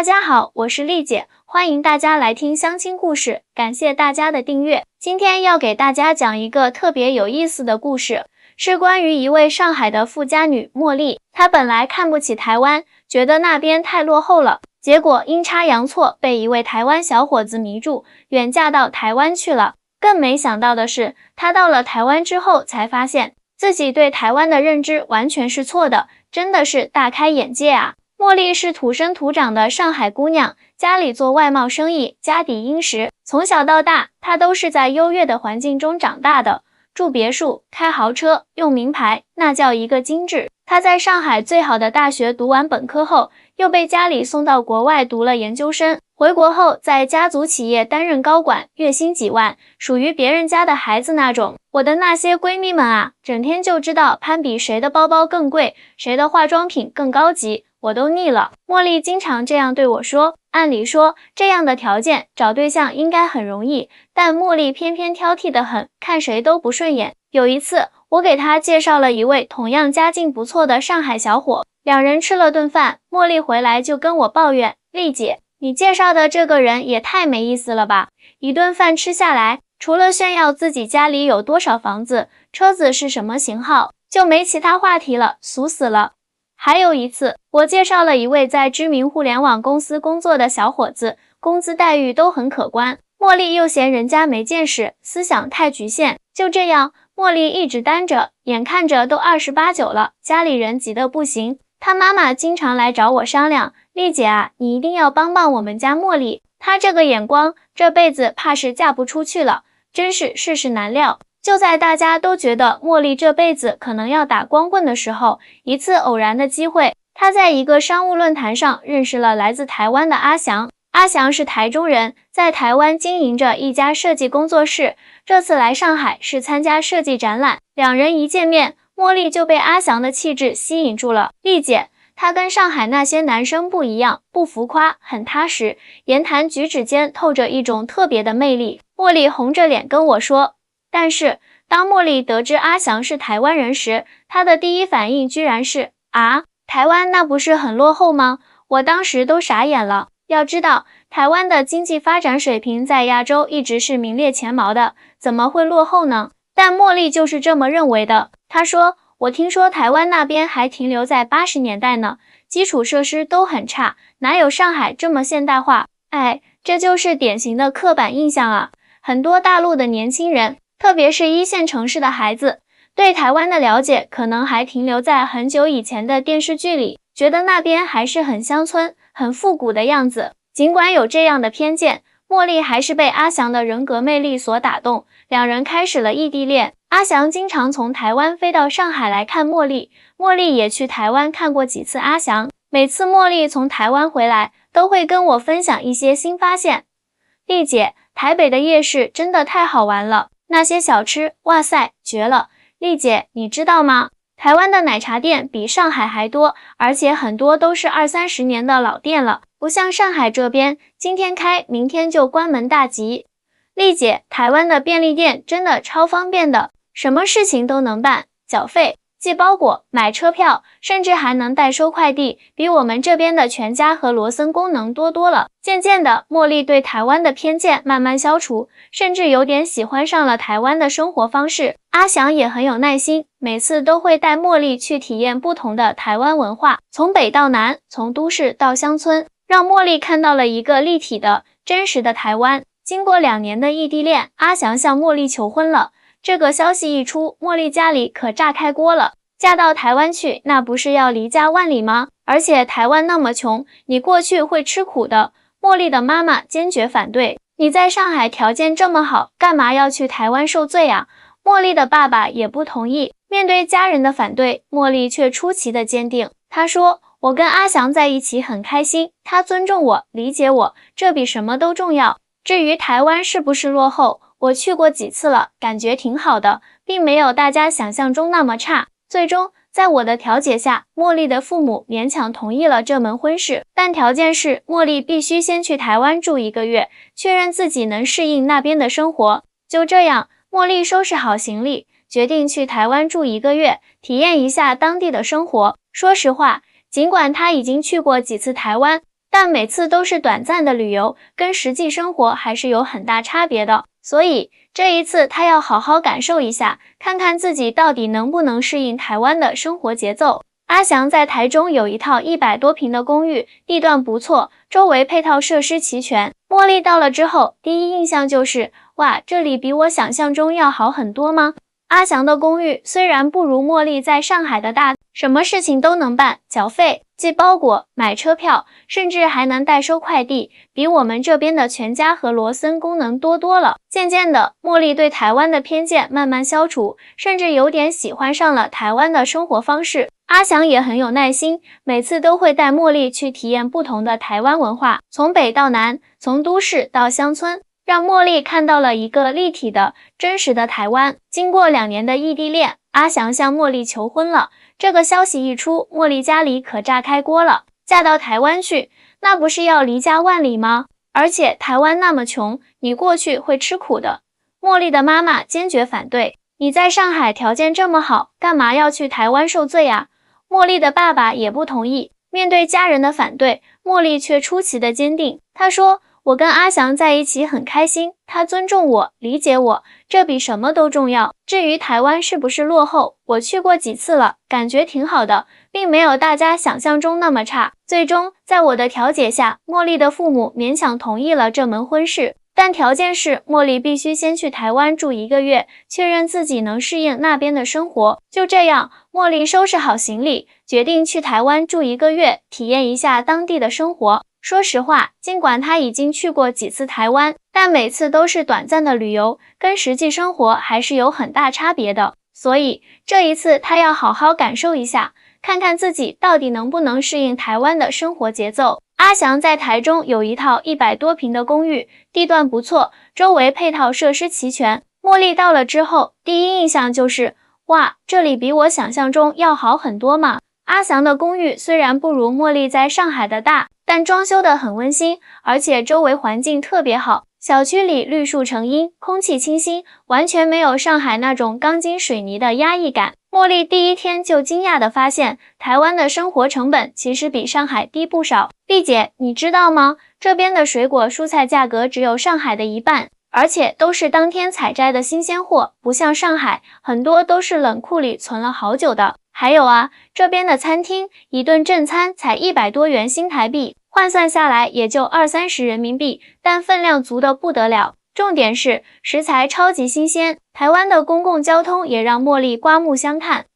大家好，我是丽姐，欢迎大家来听相亲故事，感谢大家的订阅。今天要给大家讲一个特别有意思的故事，是关于一位上海的富家女茉莉。她本来看不起台湾，觉得那边太落后了，结果阴差阳错被一位台湾小伙子迷住，远嫁到台湾去了。更没想到的是，她到了台湾之后才发现自己对台湾的认知完全是错的，真的是大开眼界啊！茉莉是土生土长的上海姑娘，家里做外贸生意，家底殷实。从小到大，她都是在优越的环境中长大的，住别墅，开豪车，用名牌，那叫一个精致。她在上海最好的大学读完本科后，又被家里送到国外读了研究生。回国后，在家族企业担任高管，月薪几万，属于别人家的孩子那种。我的那些闺蜜们啊，整天就知道攀比谁的包包更贵，谁的化妆品更高级。我都腻了。茉莉经常这样对我说，按理说这样的条件找对象应该很容易，但茉莉偏偏挑剔得很，看谁都不顺眼。有一次，我给她介绍了一位同样家境不错的上海小伙，两人吃了顿饭，茉莉回来就跟我抱怨，丽姐，你介绍的这个人也太没意思了吧，一顿饭吃下来，除了炫耀自己家里有多少房子，车子是什么型号，就没其他话题了，俗死了。还有一次，我介绍了一位在知名互联网公司工作的小伙子，工资待遇都很可观。茉莉又嫌人家没见识，思想太局限。就这样，茉莉一直单着，眼看着都28、9了，家里人急得不行。她妈妈经常来找我商量，丽姐啊，你一定要帮帮我们家茉莉，她这个眼光，这辈子怕是嫁不出去了，真是世事难料。就在大家都觉得茉莉这辈子可能要打光棍的时候，一次偶然的机会，她在一个商务论坛上认识了来自台湾的阿翔。阿翔是台中人，在台湾经营着一家设计工作室，这次来上海是参加设计展览。两人一见面，茉莉就被阿翔的气质吸引住了。丽姐，他跟上海那些男生不一样，不浮夸，很踏实，言谈举止间透着一种特别的魅力。茉莉红着脸跟我说。但是，当茉莉得知阿翔是台湾人时，她的第一反应居然是，啊，台湾那不是很落后吗？我当时都傻眼了。要知道，台湾的经济发展水平在亚洲一直是名列前茅的，怎么会落后呢？但茉莉就是这么认为的。她说，我听说台湾那边还停留在80年代呢，基础设施都很差，哪有上海这么现代化？哎，这就是典型的刻板印象啊。很多大陆的年轻人，特别是一线城市的孩子，对台湾的了解可能还停留在很久以前的电视剧里，觉得那边还是很乡村、很复古的样子。尽管有这样的偏见，茉莉还是被阿翔的人格魅力所打动，两人开始了异地恋。阿翔经常从台湾飞到上海来看茉莉，茉莉也去台湾看过几次阿翔。每次茉莉从台湾回来，都会跟我分享一些新发现。丽姐，台北的夜市真的太好玩了。那些小吃，哇塞，绝了！丽姐，你知道吗？台湾的奶茶店比上海还多，而且很多都是20-30年的老店了，不像上海这边，今天开，明天就关门大吉。丽姐，台湾的便利店真的超方便的，什么事情都能办，缴费、寄包裹、买车票，甚至还能代收快递，比我们这边的全家和罗森功能多多了。渐渐的，茉莉对台湾的偏见慢慢消除，甚至有点喜欢上了台湾的生活方式。阿翔也很有耐心，每次都会带茉莉去体验不同的台湾文化，从北到南，从都市到乡村，让茉莉看到了一个立体的、真实的台湾。经过2年的异地恋，阿翔向茉莉求婚了。这个消息一出，茉莉家里可炸开锅了。嫁到台湾去，那不是要离家万里吗？而且台湾那么穷，你过去会吃苦的。茉莉的妈妈坚决反对，你在上海条件这么好，干嘛要去台湾受罪啊？茉莉的爸爸也不同意。面对家人的反对，茉莉却出奇的坚定。她说，我跟阿翔在一起很开心，他尊重我，理解我，这比什么都重要。至于台湾是不是落后，我去过几次了，感觉挺好的，并没有大家想象中那么差。最终，在我的调解下，茉莉的父母勉强同意了这门婚事，但条件是茉莉必须先去台湾住1个月，确认自己能适应那边的生活。就这样，茉莉收拾好行李，决定去台湾住1个月，体验一下当地的生活。说实话，尽管她已经去过几次台湾，但每次都是短暂的旅游，跟实际生活还是有很大差别的。所以这一次他要好好感受一下，看看自己到底能不能适应台湾的生活节奏。阿翔在台中有一套100多平的公寓，地段不错，周围配套设施齐全。茉莉到了之后，第一印象就是，哇，这里比我想象中要好很多吗？阿翔的公寓虽然不如茉莉在上海的大，什么事情都能办，缴费、寄包裹、买车票，甚至还能代收快递，比我们这边的全家和罗森功能多多了。渐渐的，茉莉对台湾的偏见慢慢消除，甚至有点喜欢上了台湾的生活方式。阿翔也很有耐心，每次都会带茉莉去体验不同的台湾文化，从北到南，从都市到乡村，让茉莉看到了一个立体的、真实的台湾。经过2年的异地恋，阿翔向茉莉求婚了。这个消息一出，茉莉家里可炸开锅了。嫁到台湾去，那不是要离家万里吗？而且台湾那么穷，你过去会吃苦的。茉莉的妈妈坚决反对，你在上海条件这么好，干嘛要去台湾受罪啊？茉莉的爸爸也不同意。面对家人的反对，茉莉却出奇的坚定。她说，我跟阿翔在一起很开心，他尊重我，理解我，这比什么都重要。至于台湾是不是落后，我去过几次了，感觉挺好的，并没有大家想象中那么差。最终，在我的调解下，茉莉的父母勉强同意了这门婚事，但条件是茉莉必须先去台湾住1个月，确认自己能适应那边的生活。就这样，茉莉收拾好行李，决定去台湾住1个月，体验一下当地的生活。说实话，尽管他已经去过几次台湾，但每次都是短暂的旅游，跟实际生活还是有很大差别的。所以这一次他要好好感受一下，看看自己到底能不能适应台湾的生活节奏。阿翔在台中有一套100多平的公寓，地段不错，周围配套设施齐全。茉莉到了之后，第一印象就是，哇，这里比我想象中要好很多嘛。阿翔的公寓虽然不如茉莉在上海的大，但装修得很温馨，而且周围环境特别好。小区里绿树成荫，空气清新，完全没有上海那种钢筋水泥的压抑感。茉莉第一天就惊讶地发现，台湾的生活成本其实比上海低不少。丽姐，你知道吗？这边的水果蔬菜价格只有上海的1半，而且都是当天采摘的新鲜货，不像上海，很多都是冷库里存了好久的。还有啊，这边的餐厅一顿正餐才100多元新台币，换算下来也就20-30人民币，但分量足得不得了。重点是食材超级新鲜，台湾的公共交通也让茉莉刮目相看。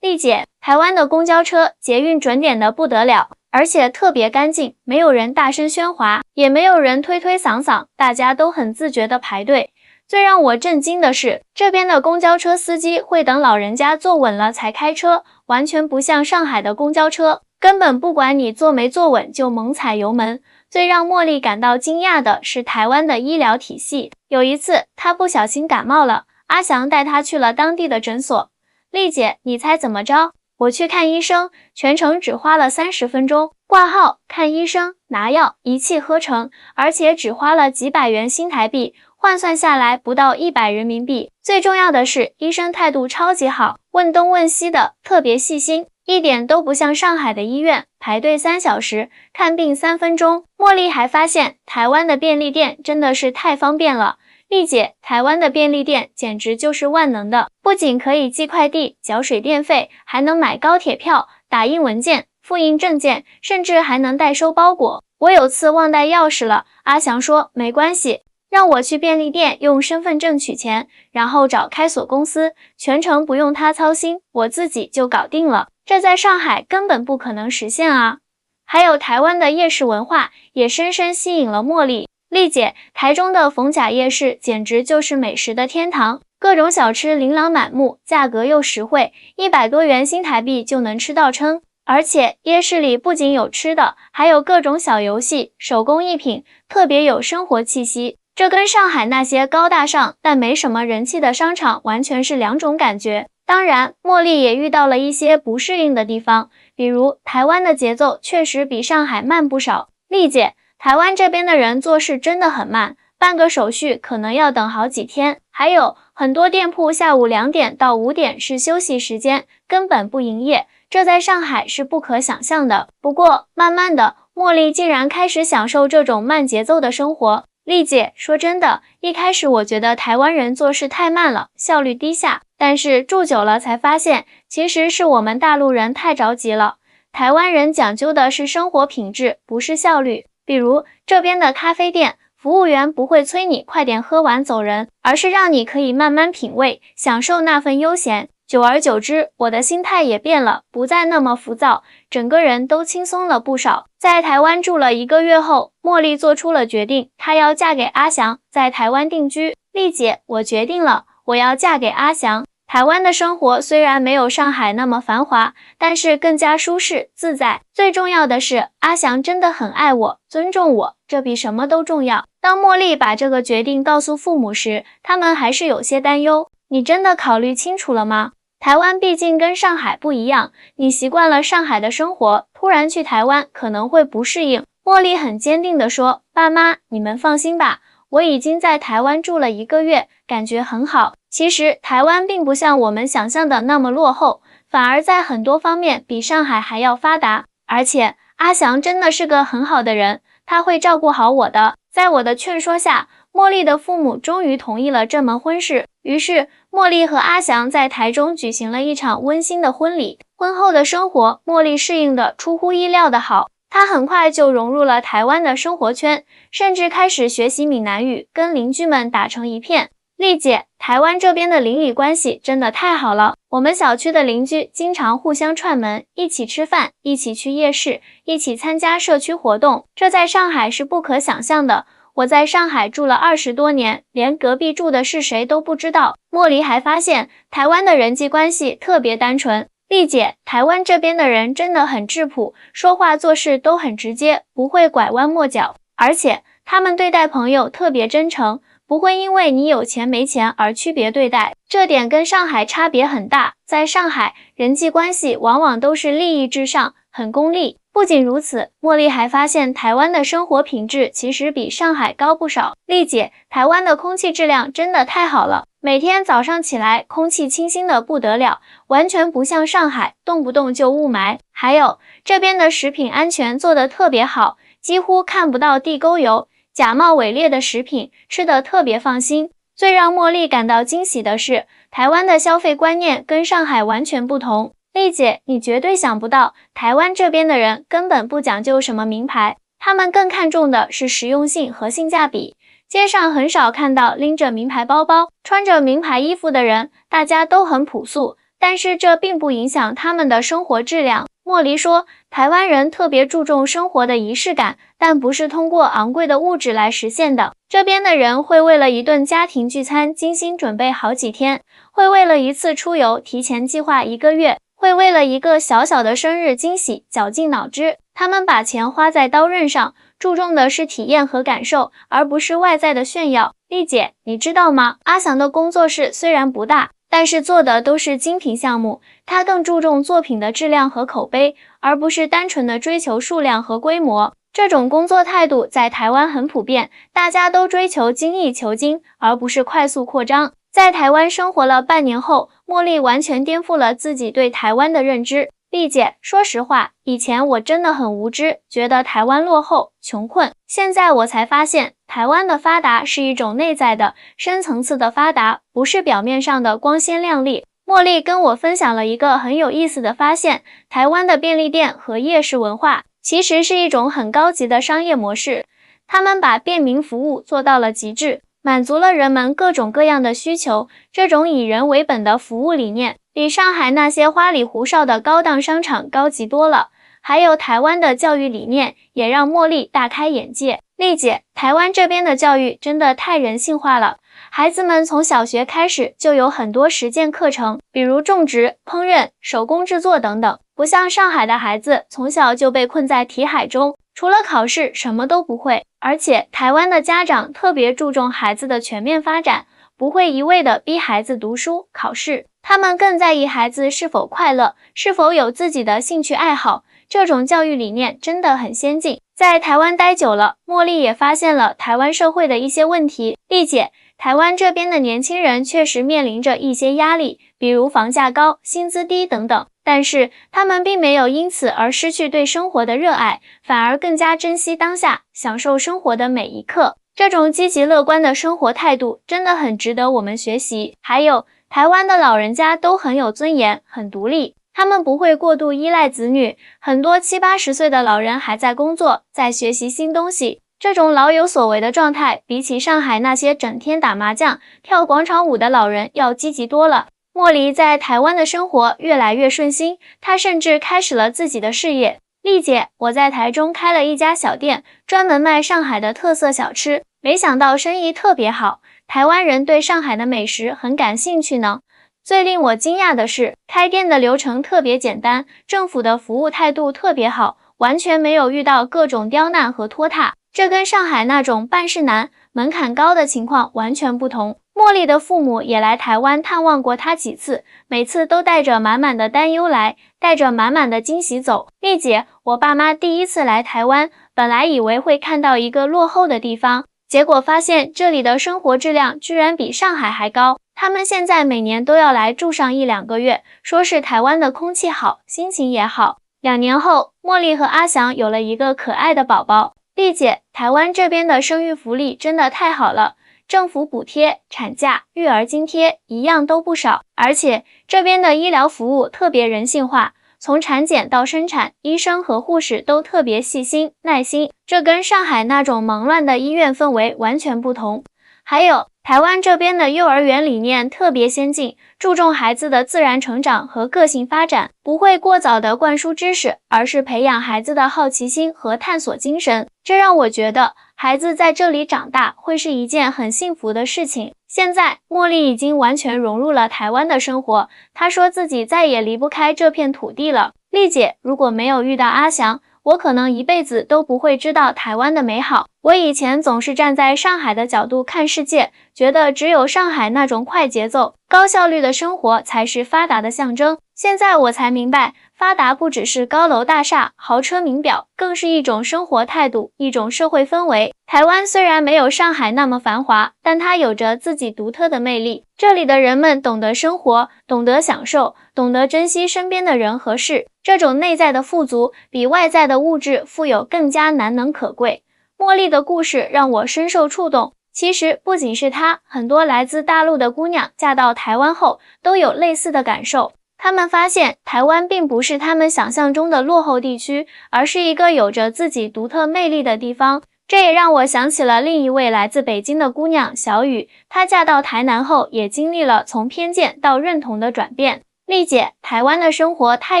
丽姐，台湾的公交车、捷运准点的不得了，而且特别干净，没有人大声喧哗，也没有人推推搡搡，大家都很自觉地排队。最让我震惊的是，这边的公交车司机会等老人家坐稳了才开车，完全不像上海的公交车，根本不管你坐没坐稳就猛踩油门。最让茉莉感到惊讶的是台湾的医疗体系。有一次，她不小心感冒了，阿翔带她去了当地的诊所。丽姐，你猜怎么着？我去看医生，全程只花了30分钟，挂号、看医生、拿药，一气呵成，而且只花了几百元新台币。换算下来不到100人民币。最重要的是，医生态度超级好，问东问西的，特别细心，一点都不像上海的医院，排队3小时，看病3分钟。茉莉还发现，台湾的便利店真的是太方便了。丽姐，台湾的便利店简直就是万能的，不仅可以寄快递、缴水电费，还能买高铁票、打印文件、复印证件，甚至还能代收包裹。我有次忘带钥匙了，阿翔说没关系，让我去便利店用身份证取钱，然后找开锁公司，全程不用他操心，我自己就搞定了。这在上海根本不可能实现啊！还有台湾的夜市文化也深深吸引了茉莉。丽姐，台中的逢甲夜市简直就是美食的天堂，各种小吃琳琅满目，价格又实惠，100多元新台币就能吃到撑。而且夜市里不仅有吃的，还有各种小游戏、手工艺品，特别有生活气息。这跟上海那些高大上但没什么人气的商场完全是2种感觉。当然，茉莉也遇到了一些不适应的地方，比如台湾的节奏确实比上海慢不少。丽姐，台湾这边的人做事真的很慢，办个手续可能要等好几天。还有很多店铺下午2点到5点是休息时间，根本不营业，这在上海是不可想象的。不过慢慢的，茉莉竟然开始享受这种慢节奏的生活。丽姐，说真的，一开始我觉得台湾人做事太慢了，效率低下，但是住久了才发现，其实是我们大陆人太着急了。台湾人讲究的是生活品质，不是效率。比如这边的咖啡店，服务员不会催你快点喝完走人，而是让你可以慢慢品味，享受那份悠闲。久而久之，我的心态也变了，不再那么浮躁，整个人都轻松了不少。在台湾住了1个月后，茉莉做出了决定，她要嫁给阿翔，在台湾定居。丽姐，我决定了，我要嫁给阿翔。台湾的生活虽然没有上海那么繁华，但是更加舒适自在。最重要的是，阿翔真的很爱我，尊重我，这比什么都重要。当茉莉把这个决定告诉父母时，他们还是有些担忧。你真的考虑清楚了吗？台湾毕竟跟上海不一样，你习惯了上海的生活，突然去台湾可能会不适应。茉莉很坚定地说，爸妈，你们放心吧，我已经在台湾住了1个月，感觉很好。其实台湾并不像我们想象的那么落后，反而在很多方面比上海还要发达。而且阿翔真的是个很好的人，他会照顾好我的。在我的劝说下，茉莉的父母终于同意了这门婚事。于是茉莉和阿翔在台中举行了一场温馨的婚礼。婚后的生活，茉莉适应的出乎意料的好，她很快就融入了台湾的生活圈，甚至开始学习闽南语，跟邻居们打成一片。丽姐，台湾这边的邻里关系真的太好了，我们小区的邻居经常互相串门，一起吃饭，一起去夜市，一起参加社区活动，这在上海是不可想象的。我在上海住了20多年，连隔壁住的是谁都不知道。茉莉还发现，台湾的人际关系特别单纯。丽姐，台湾这边的人真的很质朴，说话做事都很直接，不会拐弯抹角，而且他们对待朋友特别真诚，不会因为你有钱没钱而区别对待，这点跟上海差别很大。在上海，人际关系往往都是利益至上，很功利。不仅如此，茉莉还发现台湾的生活品质其实比上海高不少。丽姐，台湾的空气质量真的太好了，每天早上起来空气清新的不得了，完全不像上海，动不动就雾霾。还有，这边的食品安全做得特别好，几乎看不到地沟油、假冒伪劣的食品，吃得特别放心。最让茉莉感到惊喜的是，台湾的消费观念跟上海完全不同。丽姐，你绝对想不到，台湾这边的人根本不讲究什么名牌，他们更看重的是实用性和性价比。街上很少看到拎着名牌包包、穿着名牌衣服的人，大家都很朴素，但是这并不影响他们的生活质量。茉莉说，台湾人特别注重生活的仪式感，但不是通过昂贵的物质来实现的。这边的人会为了一顿家庭聚餐精心准备好几天，会为了一次出游提前计划1个月，会为了一个小小的生日惊喜绞尽脑汁。他们把钱花在刀刃上，注重的是体验和感受，而不是外在的炫耀。丽姐，你知道吗？阿翔的工作室虽然不大，但是做的都是精品项目，他更注重作品的质量和口碑，而不是单纯的追求数量和规模。这种工作态度在台湾很普遍，大家都追求精益求精，而不是快速扩张。在台湾生活了半年后，茉莉完全颠覆了自己对台湾的认知。丽姐，说实话，以前我真的很无知，觉得台湾落后、穷困。现在我才发现，台湾的发达是一种内在的、深层次的发达，不是表面上的光鲜亮丽。茉莉跟我分享了一个很有意思的发现，台湾的便利店和夜市文化其实是一种很高级的商业模式，他们把便民服务做到了极致，满足了人们各种各样的需求。这种以人为本的服务理念，比上海那些花里胡哨的高档商场高级多了。还有台湾的教育理念也让茉莉大开眼界。丽姐，台湾这边的教育真的太人性化了，孩子们从小学开始就有很多实践课程，比如种植、烹饪、手工制作等等，不像上海的孩子从小就被困在题海中，除了考试什么都不会。而且台湾的家长特别注重孩子的全面发展，不会一味的逼孩子读书考试，他们更在意孩子是否快乐，是否有自己的兴趣爱好。这种教育理念真的很先进。在台湾待久了，茉莉也发现了台湾社会的一些问题。丽姐，台湾这边的年轻人确实面临着一些压力，比如房价高、薪资低等等。但是他们并没有因此而失去对生活的热爱，反而更加珍惜当下，享受生活的每一刻。这种积极乐观的生活态度真的很值得我们学习。还有，台湾的老人家都很有尊严，很独立，他们不会过度依赖子女，很多70、80岁的老人还在工作，在学习新东西。这种老有所为的状态，比起上海那些整天打麻将、跳广场舞的老人要积极多了。茉莉在台湾的生活越来越顺心，她甚至开始了自己的事业。丽姐，我在台中开了一家小店，专门卖上海的特色小吃，没想到生意特别好，台湾人对上海的美食很感兴趣呢。最令我惊讶的是，开店的流程特别简单，政府的服务态度特别好，完全没有遇到各种刁难和拖沓。这跟上海那种办事难、门槛高的情况完全不同。茉莉的父母也来台湾探望过她几次，每次都带着满满的担忧来，带着满满的惊喜走。丽姐，我爸妈第一次来台湾，本来以为会看到一个落后的地方，结果发现这里的生活质量居然比上海还高。他们现在每年都要来住上1、2个月，说是台湾的空气好，心情也好。2年后，茉莉和阿翔有了一个可爱的宝宝。丽姐，台湾这边的生育福利真的太好了，政府补贴、产假、育儿津贴一样都不少，而且这边的医疗服务特别人性化，从产检到生产，医生和护士都特别细心、耐心，这跟上海那种忙乱的医院氛围完全不同。还有，台湾这边的幼儿园理念特别先进，注重孩子的自然成长和个性发展，不会过早的灌输知识，而是培养孩子的好奇心和探索精神。这让我觉得孩子在这里长大会是一件很幸福的事情。现在，茉莉已经完全融入了台湾的生活，她说自己再也离不开这片土地了。丽姐，如果没有遇到阿翔，我可能一辈子都不会知道台湾的美好。我以前总是站在上海的角度看世界，觉得只有上海那种快节奏、高效率的生活才是发达的象征。现在我才明白，发达不只是高楼大厦、豪车名表，更是一种生活态度，一种社会氛围。台湾虽然没有上海那么繁华，但它有着自己独特的魅力。这里的人们懂得生活，懂得享受，懂得珍惜身边的人和事。这种内在的富足，比外在的物质富有更加难能可贵。茉莉的故事让我深受触动。其实不仅是她，很多来自大陆的姑娘嫁到台湾后都有类似的感受。她们发现台湾并不是她们想象中的落后地区，而是一个有着自己独特魅力的地方。这也让我想起了另一位来自北京的姑娘小雨，她嫁到台南后也经历了从偏见到认同的转变。丽姐，台湾的生活太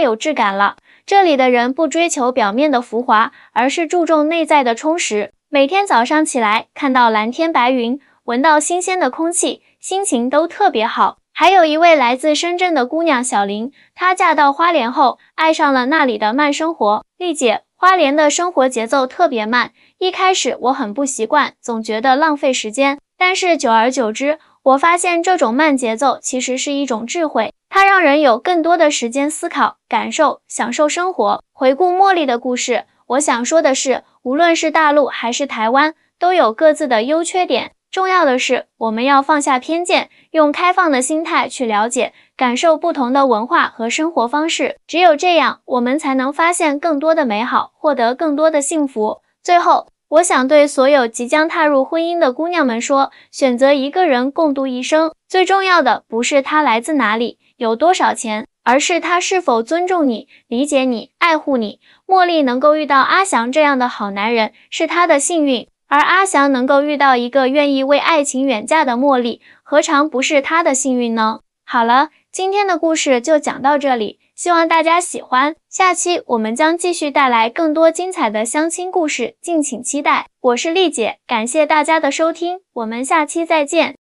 有质感了，这里的人不追求表面的浮华，而是注重内在的充实。每天早上起来，看到蓝天白云，闻到新鲜的空气，心情都特别好。还有一位来自深圳的姑娘小林，她嫁到花莲后，爱上了那里的慢生活。丽姐，花莲的生活节奏特别慢，一开始我很不习惯，总觉得浪费时间，但是久而久之，我发现这种慢节奏其实是一种智慧，它让人有更多的时间思考、感受、享受生活。回顾茉莉的故事，我想说的是，无论是大陆还是台湾，都有各自的优缺点。重要的是，我们要放下偏见，用开放的心态去了解、感受不同的文化和生活方式。只有这样，我们才能发现更多的美好，获得更多的幸福。最后，我想对所有即将踏入婚姻的姑娘们说，选择一个人共度一生，最重要的不是他来自哪里，有多少钱，而是他是否尊重你、理解你、爱护你。茉莉能够遇到阿翔这样的好男人，是她的幸运。而阿翔能够遇到一个愿意为爱情远嫁的茉莉，何尝不是他的幸运呢？好了，今天的故事就讲到这里，希望大家喜欢。下期我们将继续带来更多精彩的相亲故事，敬请期待。我是丽姐，感谢大家的收听，我们下期再见。